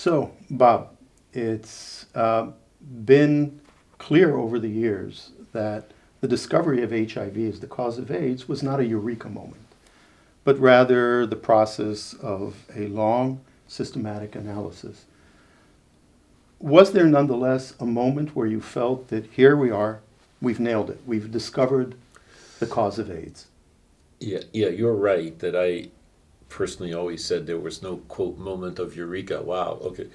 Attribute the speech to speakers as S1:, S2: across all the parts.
S1: So, Bob, it's been clear over the years that the discovery of HIV as the cause of AIDS was not a eureka moment, but rather the process of a long, systematic analysis. Was there nonetheless a moment where you felt that here we are, we've nailed it, we've discovered the cause of AIDS?
S2: Yeah, you're right that I personally always said there was no, quote, moment of eureka. Wow, okay.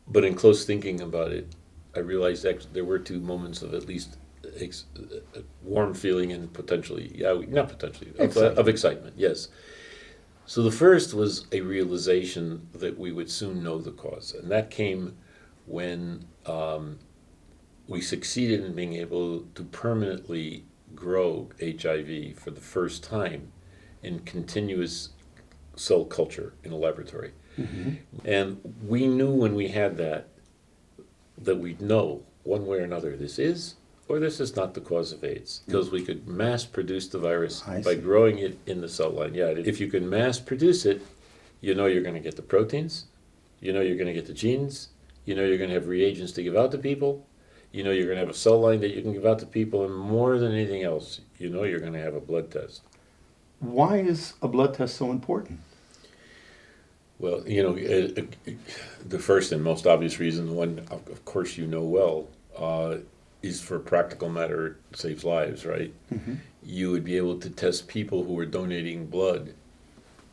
S2: But in close thinking about it, I realized actually there were two moments of at least warm feeling and potentially, not potentially, of excitement, yes. So the first was a realization that we would soon know the cause. And that came when we succeeded in being able to permanently grow HIV for the first time in continuous cell culture in a laboratory. Mm-hmm. And we knew when we had that we'd know one way or another this is or this is not the cause of AIDS, because we could mass produce the virus by growing it in the cell line. Yeah, if you can mass produce it, you know you're going to get the proteins, you know you're going to get the genes, you know you're going to have reagents to give out to people, you know you're going to have a cell line that you can give out to people, and more than anything else, you know you're going to have a blood test.
S1: Why is a blood test so important?
S2: Well, you know, the first and most obvious reason, the one of course you know well, is for a practical matter, it saves lives, right? Mm-hmm. You would be able to test people who were donating blood,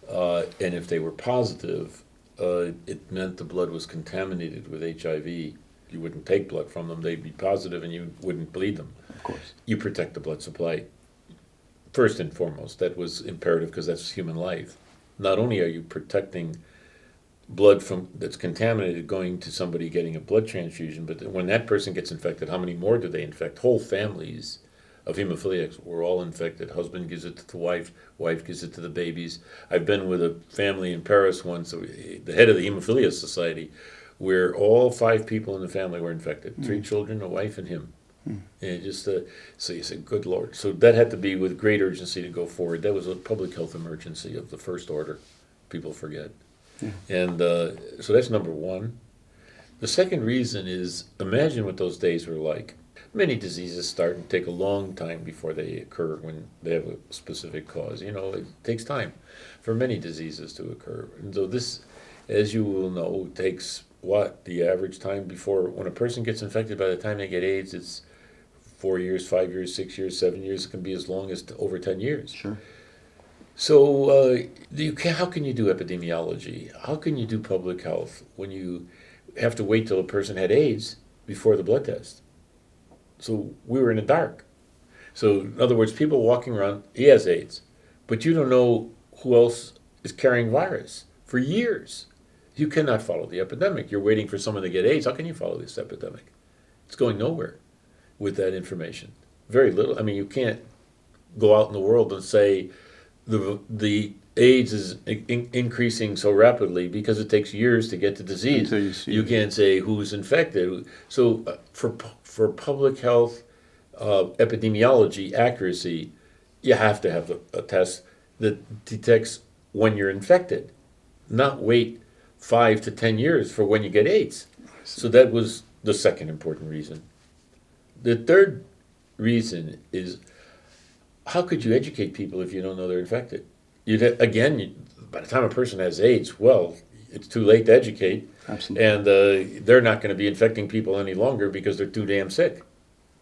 S2: and if they were positive, it meant the blood was contaminated with HIV. You wouldn't take blood from them, they'd be positive and you wouldn't bleed them.
S1: Of course.
S2: You protect the blood supply. First and foremost, that was imperative because that's human life. Not only are you protecting blood from that's contaminated going to somebody getting a blood transfusion, but when that person gets infected, how many more do they infect? Whole families of hemophiliacs were all infected. Husband gives it to the wife, wife gives it to the babies. I've been with a family in Paris once, the head of the Hemophilia Society, where all 5 people in the family were infected. 3 children, a wife, and him. And it just so you said, good Lord. So that had to be with great urgency to go forward. That was a public health emergency of the first order. People forget. Yeah. And so that's number one. The second reason is, imagine what those days were like. Many diseases start and take a long time before they occur when they have a specific cause. You know, it takes time for many diseases to occur. And so this, as you will know, takes the average time before, when a person gets infected, by the time they get AIDS, it's 4 years, 5 years, 6 years, 7 years. It can be as long as over 10 years.
S1: Sure.
S2: So how can you do epidemiology? How can you do public health when you have to wait till a person had AIDS before the blood test? So we were in the dark. So in other words, people walking around, he has AIDS, but you don't know who else is carrying virus for years. You cannot follow the epidemic. You're waiting for someone to get AIDS. How can you follow this epidemic? It's going nowhere with that information. Very little. I mean, you can't go out in the world and say the AIDS is increasing so rapidly because it takes years to get the disease. You can't say who's infected. So for public health epidemiology accuracy, you have to have a test that detects when you're infected, not wait 5 to 10 years for when you get AIDS. So that was the second important reason. The third reason is, how could you educate people if you don't know they're infected? By the time a person has AIDS, well, it's too late to educate.
S1: Absolutely.
S2: And they're not going to be infecting people any longer because they're too damn sick.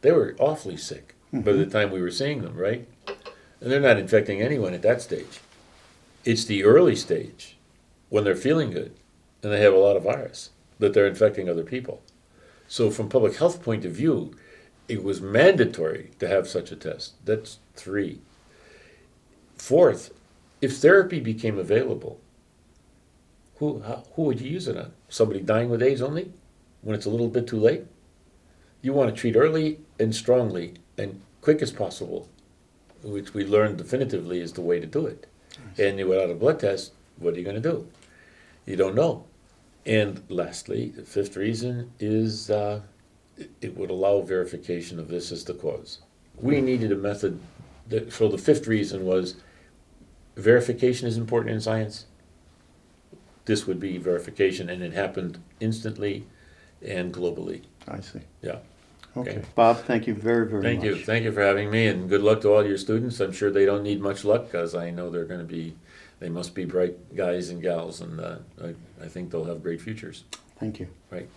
S2: They were awfully sick by the time we were seeing them, right? And they're not infecting anyone at that stage. It's the early stage, when they're feeling good and they have a lot of virus, that they're infecting other people. So from public health point of view, it was mandatory to have such a test. That's 3. Fourth, if therapy became available, who would you use it on? Somebody dying with AIDS only, when it's a little bit too late? You want to treat early and strongly and quick as possible, which we learned definitively is the way to do it. And without a blood test, what are you going to do? You don't know. And lastly, the 5th reason is it would allow verification of this as the cause. We needed a method. So the 5th reason was verification is important in science. this would be verification, and it happened instantly and globally.
S1: I see.
S2: Yeah.
S1: Okay.
S2: Okay.
S1: Bob, thank you very, very
S2: Thank
S1: much.
S2: you. Thank you for having me, and good luck to all your students. I'm sure they don't need much luck, because I know they must be bright guys and gals, and I think they'll have great futures.
S1: Thank you.
S2: Right.